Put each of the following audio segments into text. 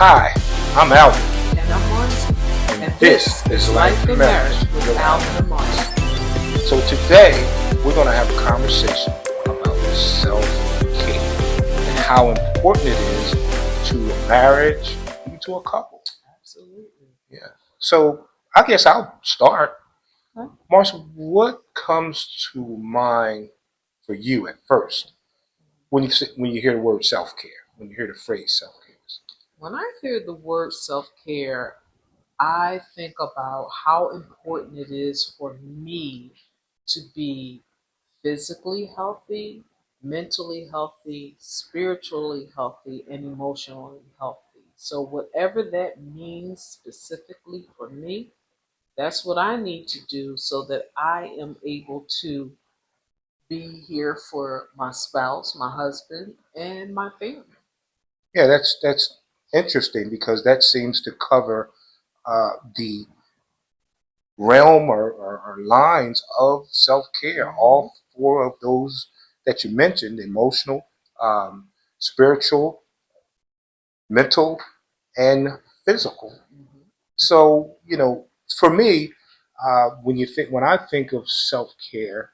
Hi, I'm Alvin, And I'm Marcy. and And this this is is Life Life and and Marriage Marriage with with Alvin. Alvin and Marcy. So today we're going to have a conversation about self-care and how important it is to a marriage, even to a couple. Absolutely. Yeah. So I guess I'll start. Huh? Marcia, what comes to mind for you at first when you hear the word self-care, when you hear the phrase self-care? When I hear the word self care, I think about how important it is for me to be physically healthy, mentally healthy, spiritually healthy, and emotionally healthy. So, whatever that means specifically for me, that's what I need to do so that I am able to be here for my spouse, my husband, and my family. Yeah, that's interesting because that seems to cover the realm or lines of self care. Hmm. All four of those that you mentioned: emotional, spiritual, mental, and physical. Hmm. So for me, when I think of self care,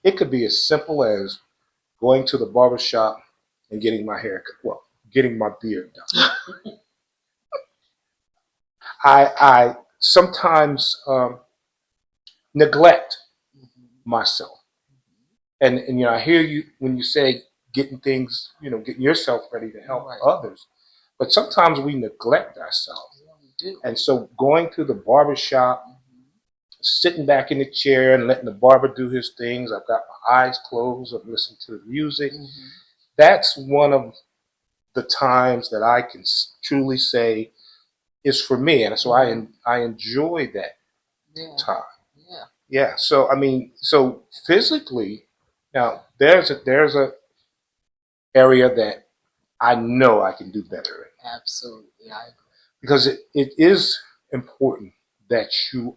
it could be as simple as going to the barber shop and getting my hair cut. Well, getting my beard done. I sometimes neglect myself. And I hear you when you say getting things, getting yourself ready to help Right. others, but sometimes we neglect ourselves. Yeah, we do. And so going to the barber shop, Hmm. sitting back in the chair and letting the barber do his things, I've got my eyes closed, I'm listening to the music. Hmm. That's one of the times that I can truly say is for me, and so Hmm. I enjoy that Yeah. time. Yeah. Yeah. So I mean, so physically, now there's a area that I know I can do better in Absolutely. I agree. because it is important that you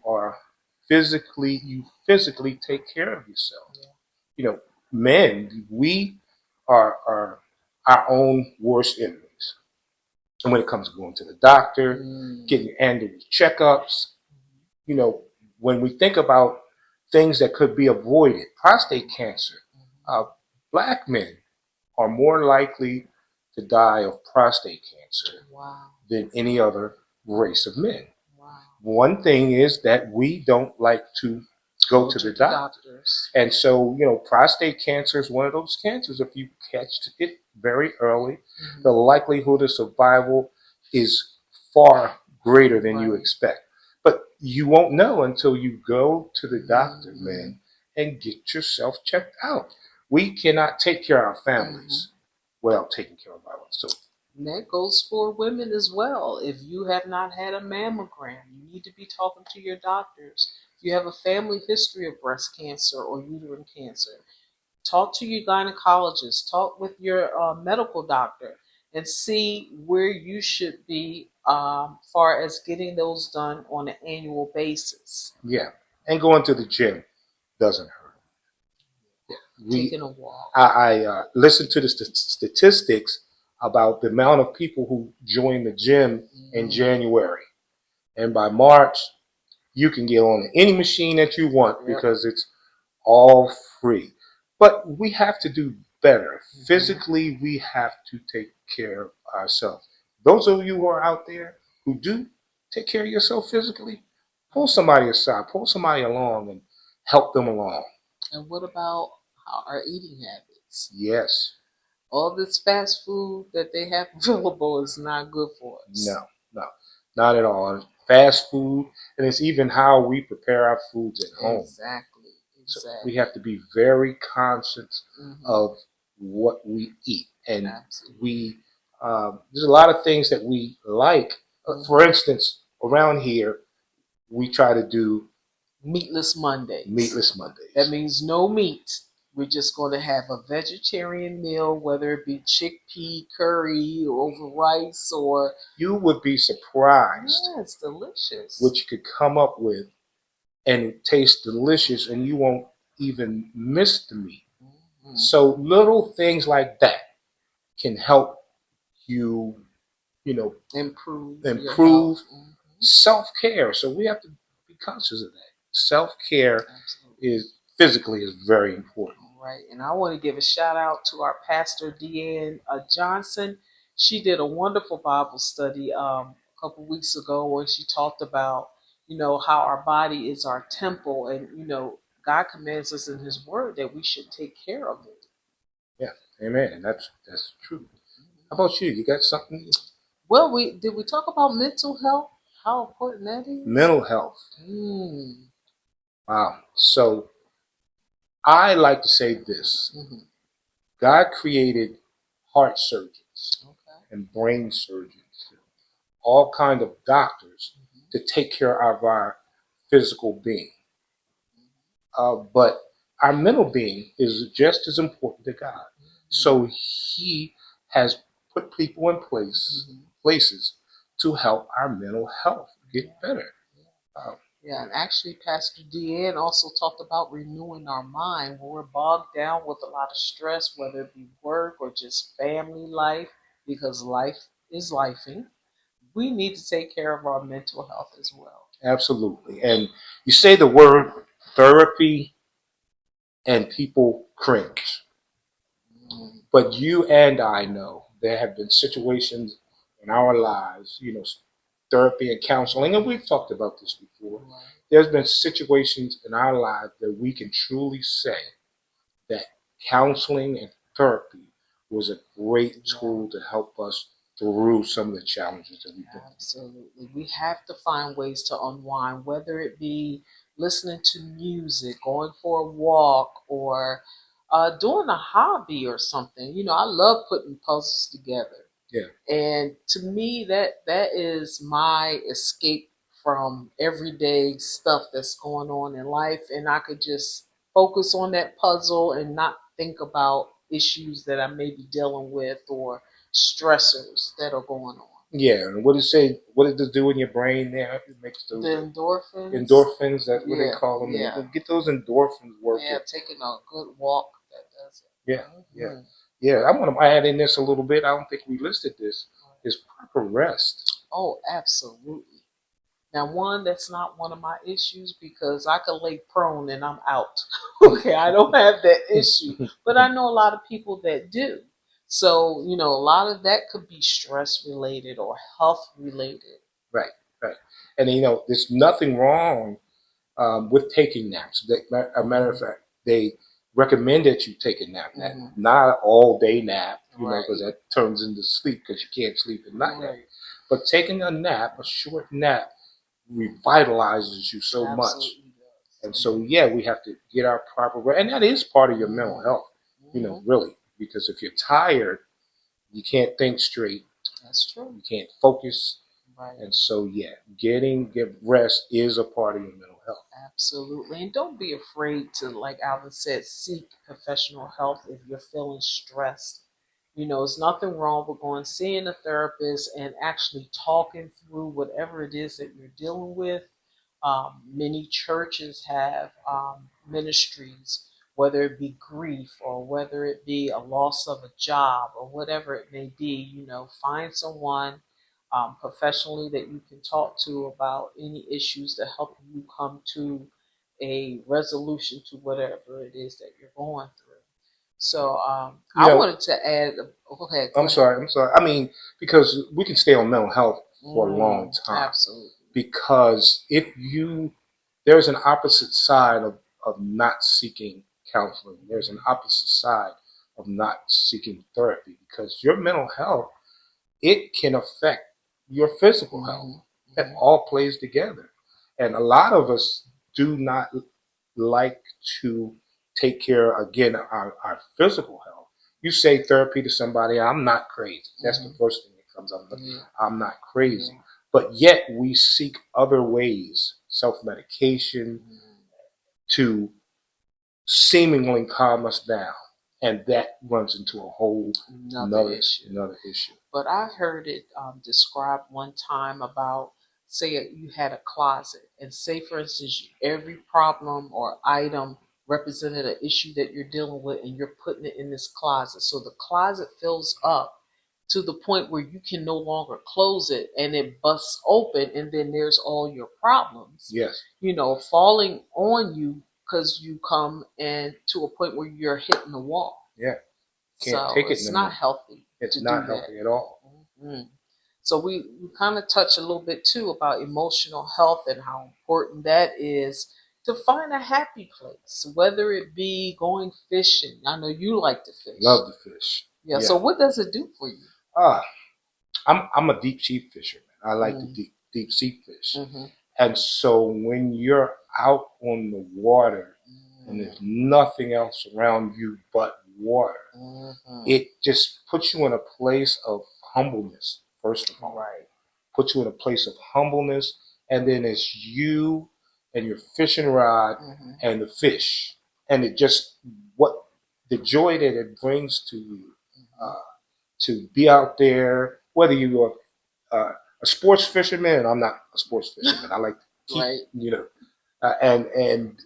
physically take care of yourself. Yeah. You know, men, we are our own worst enemies. And when it comes to going to the doctor, Mm. getting annual checkups, you know, when we think about things that could be avoided, prostate cancer, Hmm. uh, black men are more likely to die of prostate cancer Wow. than any other race of men. Wow. One thing is that we don't like to go Go to to the the doctor. doctors. And so, prostate cancer is one of those cancers. If you catch it very early, Hmm. the likelihood of survival is far greater than you Right. expect. But you won't know until you go to the doctor, Hmm. man, and get yourself checked out. We cannot take care of our Hmm. families without taking care of ours. So, And that goes for women as well. If you have not had a mammogram, you need to be talking to your doctors. If you have a family history of breast cancer or uterine cancer, talk to your gynecologist, talk with your medical doctor, and see where you should be far as getting those done on an annual basis. yeah. And going to the gym doesn't hurt. Yeah. Taking a walk. I listened to the statistics about the amount of people who join the gym in Mm. January. And by March, you can get on any machine that you want Yep. because it's all free. But we have to do better. Hmm. Physically, we have to take care of ourselves. Those of you who are out there who do take care of yourself physically, pull somebody aside, pull somebody along and help them along. And what about our eating habits? Yes. All this fast food that they have available is not good for us. No, no, not at all. Fast food, and it's even how we prepare our foods at home. Exactly. So we Exactly. have to be very conscious Hmm. of what we eat, and Absolutely. we there's a lot of things that we like. For Hmm. instance, around here we try to do Meatless Mondays. meatless That Mondays. means no meat. We're just going to have a vegetarian meal, whether it be chickpea curry over rice or. You would be surprised Yeah, it's delicious. what you could come up with, and it tastes delicious, and you won't even miss the meat. Hmm. So little things like that can help you you know, improve self-care. So we have to be conscious of that. Self-care is physically is very important. Right, and I want to give a shout out to our pastor Deanne Johnson. She did a wonderful Bible study a couple weeks ago where she talked about how our body is our temple, and God commands us in His Word that we should take care of it. Yeah, amen. And that's true. How about you? You got something? Well, we talk about mental health? How important that is? Mental health. Mm. Wow. So I like to say this. God created heart surgeons and brain surgeons, all kind of doctors to take care of our physical being. But our mental being is just as important to God. So He has put people in places to help our mental health get better. Yeah, and actually, Pastor Deanne also talked about renewing our mind when we're bogged down with a lot of stress, whether it be work or just family life, because life is lifing. We need to take care of our mental health as well. Absolutely. And you say the word therapy, and people cringe. But you and I know there have been situations in our lives, therapy and counseling, and we've talked about this before. There's been situations in our lives that we can truly say that counseling and therapy was a great tool to help us through some of the challenges that we've been through. Absolutely. We have to find ways to unwind, whether it be listening to music, going for a walk, or doing a hobby or something. I love putting puzzles together. Yeah. And to me, that is my escape from everyday stuff that's going on in life, and I could just focus on that puzzle and not think about issues that I may be dealing with or stressors that are going on. Yeah, and what does it say? What does it do in your brain there? It makes The endorphins. Endorphins, that's what they call them. Yeah. Get those endorphins working. Yeah, taking a good walk that does it. Yeah, yeah, yeah. I want to add in this a little bit. I don't think we listed this. Is proper rest. Oh, absolutely. Now, one, that's not one of my issues because I can lay prone and I'm out. Okay, I don't have that issue, but I know a lot of people that do. So, a lot of that could be stress related or health related. Right, right. And there's nothing wrong with taking naps. A matter of fact, they recommend that you take a nap, not an all day nap, because that turns into sleep because you can't sleep at night. Right. But taking a nap, a short nap, revitalizes you so much. And so, yeah, we have to get our proper rest. And that is part of your mental health, really. Because if you're tired, you can't think straight. That's true. You can't focus. Right. And so, yeah, get rest is a part of your mental health. Absolutely. And don't be afraid to, like Alvin said, seek professional help if you're feeling stressed. There's nothing wrong with going seeing a therapist and actually talking through whatever it is that you're dealing with. Many churches have ministries, whether it be grief or whether it be a loss of a job or whatever it may be. Find someone professionally that you can talk to about any issues to help you come to a resolution to whatever it is that you're going through. So I wanted to add. Go ahead. I'm sorry. I mean, because we can stay on mental health for a long time. Absolutely. Because there's an opposite side of not seeking counseling. There's an opposite side of not seeking therapy because your mental health, it can affect your physical health. It all plays together. And a lot of us do not like to take care, again, our physical health. You say therapy to somebody, I'm not crazy. That's the first thing that comes up. I'm not crazy. But yet we seek other ways, self-medication, to seemingly calm us down. And that runs into a whole another issue. But I heard it described one time about, say you had a closet, and say, for instance, every problem or item represented an issue that you're dealing with, and you're putting it in this closet. So the closet fills up to the point where you can no longer close it and it busts open, and then there's all your problems, Yes. falling on you because you come and to a point where you're hitting the wall. Yeah. Can't So take it it's no not more. healthy. It's to not do healthy that. at all. Mm-hmm. So we kind of touch a little bit too about emotional health and how important that is to find a happy place, whether it be going fishing. I know you like to fish. Love to fish. Yeah. So what does it do for you? I'm a deep sea fisherman. I like to deep sea fish. And so when you're out on the water and there's nothing else around you but water, it just puts you in a place of humbleness, first of all. Right. Puts you in a place of humbleness, and then it's you and your fishing rod and the fish. And it just, what the joy that it brings to you to be out there, whether you are a sports fisherman, and I'm not a sports fisherman. I like to keep, Right. And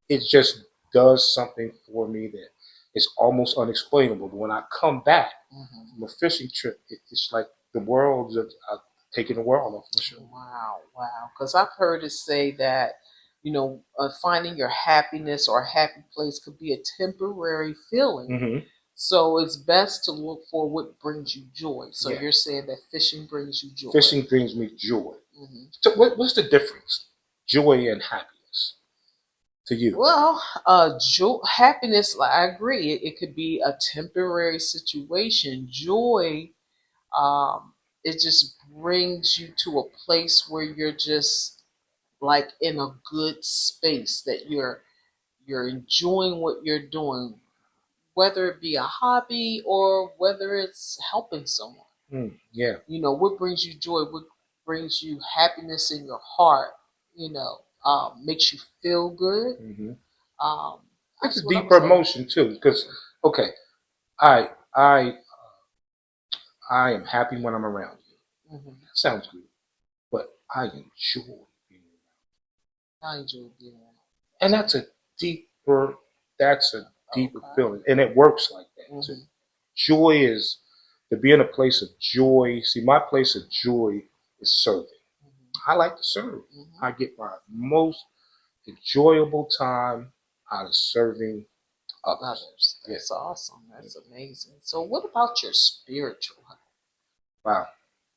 it just does something for me that is almost unexplainable. But when I come back from a fishing trip, it's like the world's taking the world off my shoulder. Wow, wow. Because I've heard it say that, finding your happiness or a happy place could be a temporary feeling. So it's best to look for what brings you joy. So Yeah. you're saying that fishing brings you joy. Fishing brings me joy. So what's the difference? Joy and happiness to you? Well, happiness, I agree. It could be a temporary situation. Joy, it just brings you to a place where you're just like in a good space, that you're enjoying what you're doing, whether it be a hobby or whether it's helping someone. Yeah. What brings you joy, what brings you happiness in your heart, makes you feel good. It's a deeper emotion too, because okay, I I I am happy when I'm around you. That sounds good, but I enjoy being around. I enjoy being around. And that's a deeper feeling, and it works like that too. Joy is to be in a place of joy. See, my place of joy is serving. I like to serve. I get my most enjoyable time out of serving others. That's awesome. That's amazing. So, what about your spiritual health? Wow,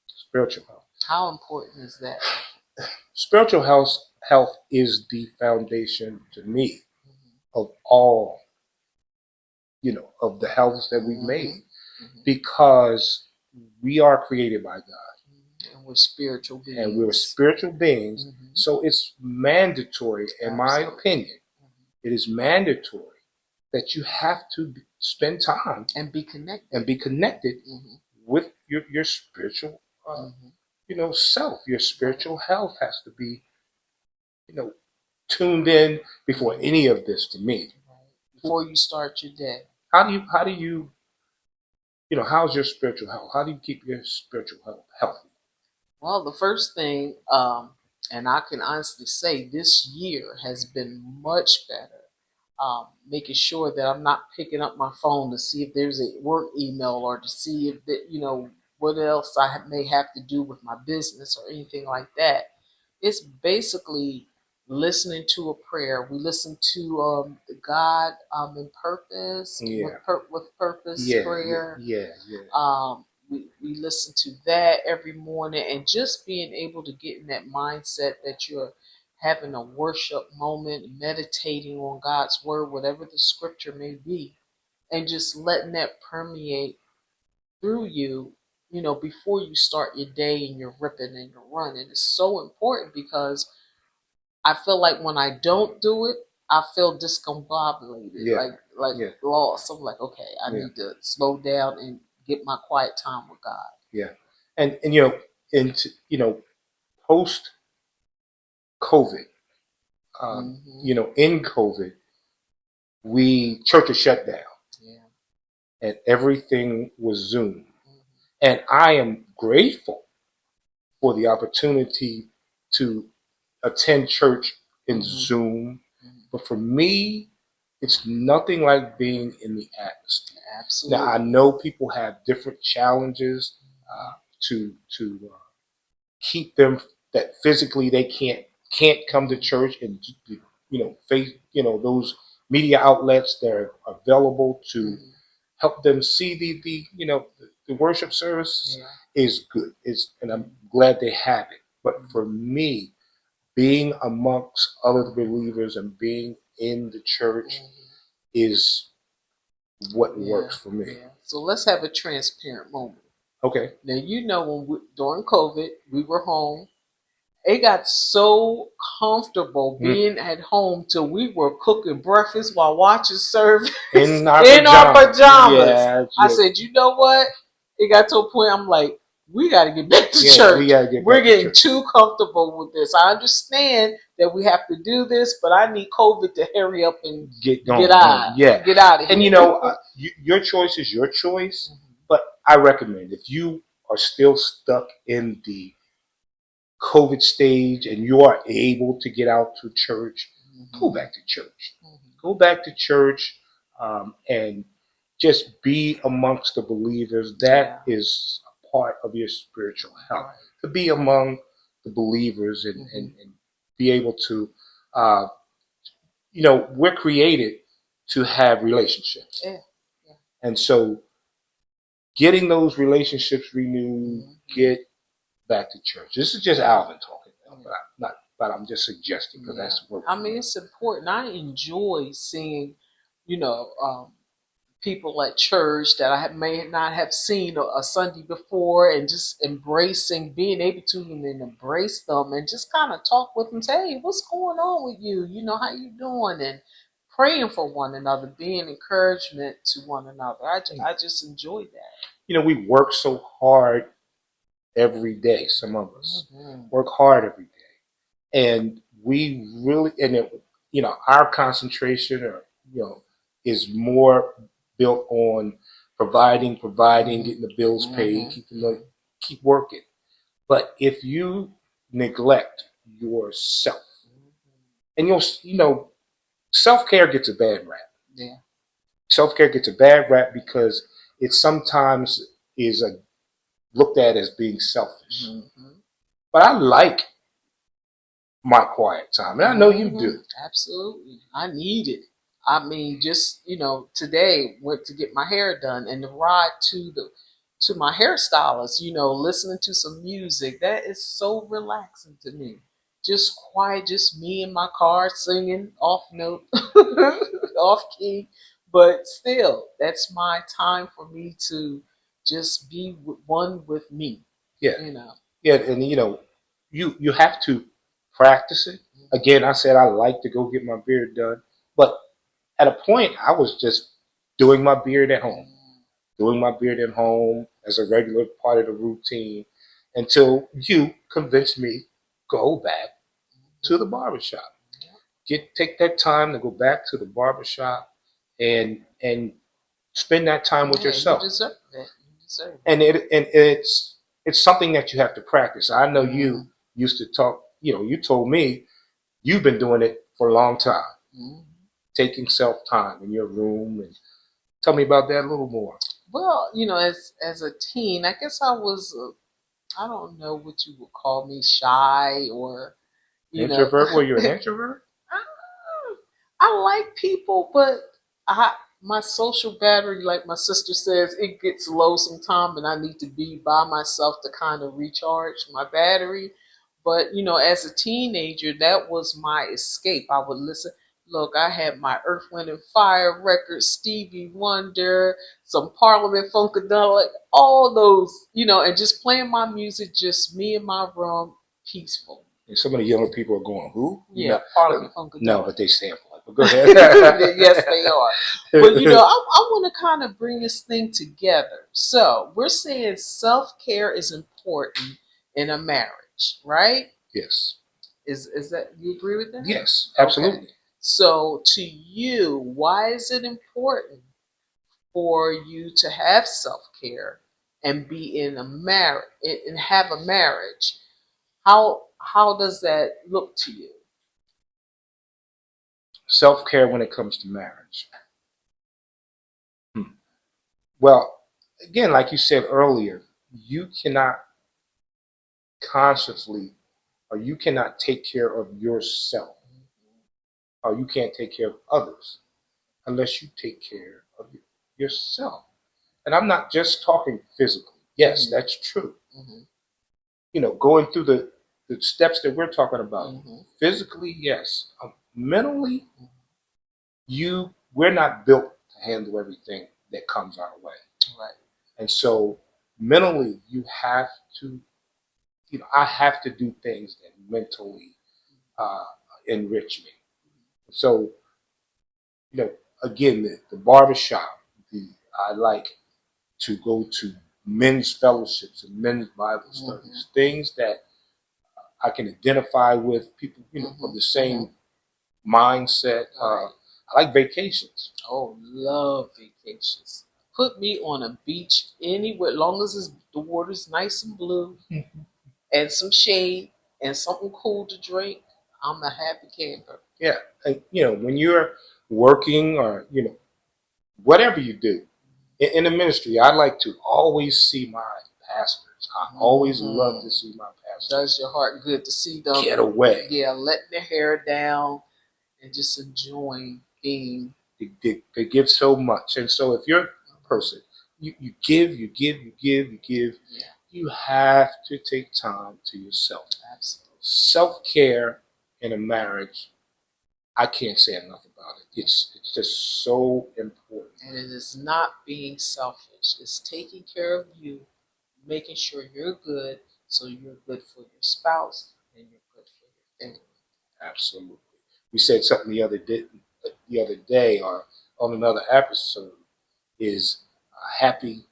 spiritual health. How important is that? Spiritual health is the foundation to me of all, of the health that we've made, because we are created by God. And we're spiritual beings. And we're spiritual beings. So it's mandatory, in my opinion, it is mandatory that you have to spend time and be connected with your spiritual self. Your spiritual health has to be tuned in before any of this, to me. Before you start your day. How do you how's your spiritual health? How do you keep your spiritual health healthy? Well, the first thing, and I can honestly say this year has been much better. Making sure that I'm not picking up my phone to see if there's a work email, or to see if what else I may have to do with my business or anything like that. It's basically listening to a prayer. We listen to God in purpose, with purpose prayer. We listen to that every morning, and just being able to get in that mindset that you're having a worship moment, meditating on God's word, whatever the scripture may be, and just letting that permeate through you, before you start your day and you're ripping and you're running. It's so important, because I feel like when I don't do it, I feel discombobulated, like lost. I'm like, okay, I need to slow down and get my quiet time with God. Yeah, and post COVID, in COVID, churches shut down, and everything was Zoom. And I am grateful for the opportunity to attend church in Zoom. But for me, it's nothing like being in the atmosphere. Now I Absolutely. know people have different challenges to keep them that physically they can't come to church and face those media outlets that are available to Mhm. help them see the worship service Yeah. is good. It's and I'm glad they have it. But for Mhm. me, being amongst other believers and being in the church Mhm. is what Yeah. works for me. Yeah. So let's have a transparent moment. Okay. Now during COVID we were home. It got so comfortable Mm. being at home till we were cooking breakfast while watching service In our in our pajamas. pajamas. Yeah, I yeah, said, you know what? It got to a point I'm like, we got to get back to yeah. We church. gotta get We're back to getting church. too comfortable with this. I understand that we have to do this, but I need COVID to hurry up and Get get going. out, Yeah. get out of And here. your choice is your choice. But I recommend if you are still stuck in the COVID stage and you are able to get out to church, go back to church. Go back to church and just be amongst the believers. Yeah. That is a part of your spiritual health. Right. To be among the believers and be able to, uh, we're created to have relationships. Yeah. Yeah. And so getting those relationships renewed, get back to church. This is just Alvin talking now, but I'm just suggesting because Yeah. that's work I for mean, me. it's important. I enjoy seeing, you know, people at church that may not have seen a Sunday before, and just embracing, being able to even embrace them and just kind of talk with them, say, hey, what's going on with you? You know, how you doing? And praying for one another, being encouragement to one another. I just enjoy that. We work so hard every day. Some of us Mm-hmm. work hard every day, and we really, our concentration, or is more built on providing, getting the bills paid, keep working. But if you neglect yourself, and self care gets a bad rap. Yeah. Self care gets a bad rap because it sometimes is looked at as being selfish. Mm-hmm. But I like my quiet time, and I know you do. Absolutely. I need it. I mean, just today went to get my hair done, and the ride to my hairstylist, listening to some music, that is so relaxing to me. Just quiet, just me in my car singing off note, off key, but still, that's my time for me to just be one with me. Yeah, You know. yeah, and you have to practice it. Again, I said I like to go get my beard done, but at a point, I was just doing my beard at home, doing my beard at home as a regular part of the routine, until you convinced me go back to the barbershop. Take that time to go back to the barbershop and spend that time with Yeah, you yourself. deserve it. You deserve it. And it's something that you have to practice. I know Mm-hmm. you used to talk. You told me you've been doing it for a long time, Mm-hmm. taking self time in your room. And tell me about that a little more. Well, as a teen, I guess I was I don't know what you would call me, shy, or you know. Introvert? Were you an introvert? I like people, but I my social battery, like my sister says, it gets low sometime, and I need to be by myself to kind of recharge my battery. But as a teenager, that was my escape. I would listen. Look, I had my Earth, Wind, and Fire records, Stevie Wonder, some Parliament Funkadelic, all those, and just playing my music, just me in my room, peaceful. And some of the younger people are going, "Who?" Yeah, No, Parliament no, Funkadelic. but they sample it. But go ahead. Yes, they are. But I want to kind of bring this thing together. So we're saying self care is important in a marriage, right? Yes. Is that, you agree with that? Yes. Okay. Absolutely. So to you, why is it important for you to have self care and be in a marriage and have a marriage? How does that look to you? Self care when it comes to marriage. Hmm. Well, again, like you said earlier, you cannot consciously or you cannot take care of yourself or you can't take care of others unless you take care of yourself. And I'm not just talking physically. Yes, that's true. Going through the steps that we're talking about. Physically, yes. Mentally, we're not built to handle everything that comes our way. Right. And so mentally, you have to, I have to do things that mentally uh, enrich me. So, again, the barbershop, I like to go to men's fellowships and men's Bible studies, things that I can identify with people, of the same mindset. I like vacations. Oh, love vacations. Put me on a beach anywhere, long as the water's nice and blue and some shade and something cool to drink. I'm a happy camper. Yeah, and when you're working or whatever you do in the ministry, I like to always see my pastors. I always love to see my pastors. Does your heart good to see them get away? Yeah, letting their hair down and just enjoying being. They give so much, and so if you're a person, you give, you give, you give, you give. Yeah. You have to take time to yourself. Absolutely. Self-care in a marriage, I can't say enough about it. It's just so important. And it is not being selfish. It's taking care of you, making sure you're good, so you're good for your spouse and you're good for your family. Absolutely. We said something the other day, or on another episode, is a happy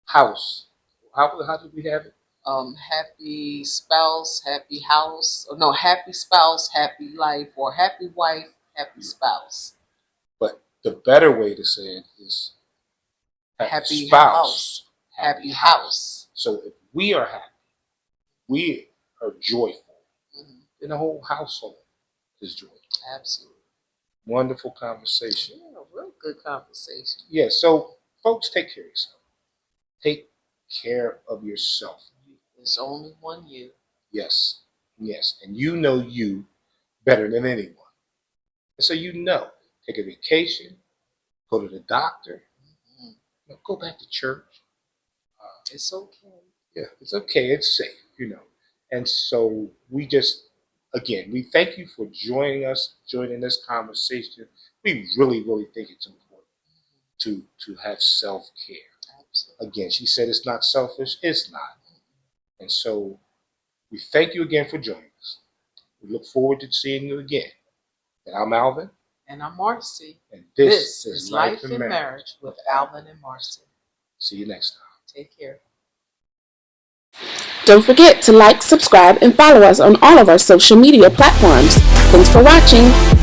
house. How did we have it? Happy spouse, happy house. Oh, no, happy spouse, happy life, or happy wife, happy spouse. But the better way to say it is happy spouse, house, happy house. So if we are happy, we are joyful, then the whole household is joyful. Absolutely. Wonderful conversation. Yeah, real good conversation. Yeah, so folks, take care of yourself. Take care of yourself. There's only one you. Yes, yes. And you know you better than anyone. And so take a vacation, go to the doctor, go back to church. It's okay. Yeah, it's okay. It's safe, And so we we thank you for joining this conversation. We really, really think it's important to have self-care. Absolutely. Again, she said it's not selfish. It's not. And so we thank you again for joining us. We look forward to seeing you again. And I'm Alvin. And I'm Marcy. And this is Life in Marriage with Alvin and Marcy. See you next time. Take care. Don't forget to like, subscribe, and follow us on all of our social media platforms. Thanks for watching.